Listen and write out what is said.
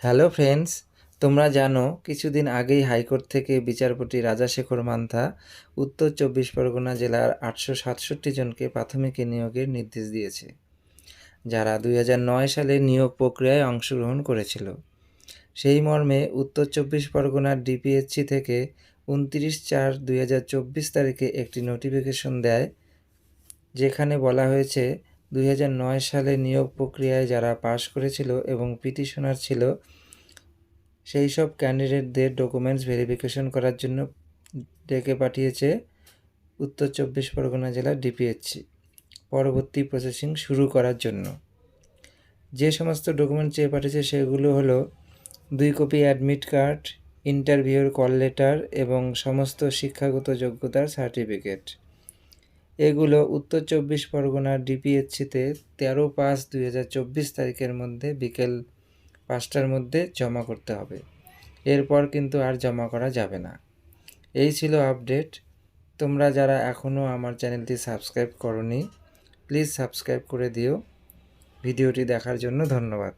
Hello friends, তোমরা জানো কিছুদিন আগেই হাইকোর্ট থেকে বিচারপতি রাজাশেখর মান্থা উত্তর ২৪ পরগনা জেলার ৮৬৭ জনকে প্রাথমিক নিয়োগের নির্দেশ দিয়েছে, যারা ২০০৯ সালে নিয়োগ প্রক্রিয়ায় অংশগ্রহণ করেছিল। সেই মর্মে উত্তর ২৪ পরগনার ডিপিএসসি থেকে ২৯/৪/২০২৪ তারিখে একটি নোটিফিকেশন দেয়, যেখানে বলা হয়েছে ২০০৯ সালে নিয়োগ প্রক্রিয়ায় যারা পাশ করেছিল এবং পিটিশনার ছিল সেই সব ক্যান্ডিডেটদের ডকুমেন্টস ভেরিফিকেশন করার জন্য ডেকে পাঠিয়েছে উত্তর ২৪ পরগনা জেলার ডিপিএসসি পরবর্তী প্রসেসিং শুরু করার জন্য। যে সমস্ত ডকুমেন্ট চেয়ে পাঠিয়েছে সেগুলো হলো 2 কপি অ্যাডমিট কার্ড, ইন্টারভিউর কল লেটার এবং সমস্ত শিক্ষাগত যোগ্যতার সার্টিফিকেট। এগুলো উত্তর ২৪ পরগনার ডিপিএসসিতে 13/৫/২০২৪ তারিখের মধ্যে বিকেল 5টার মধ্যে জমা করতে হবে। এরপর কিন্তু আর জমা করা যাবে না। এই ছিল আপডেট। তোমরা যারা এখনও আমার চ্যানেলটি সাবস্ক্রাইব করোনি, প্লিজ সাবস্ক্রাইব করে দিও। ভিডিওটি দেখার জন্য ধন্যবাদ।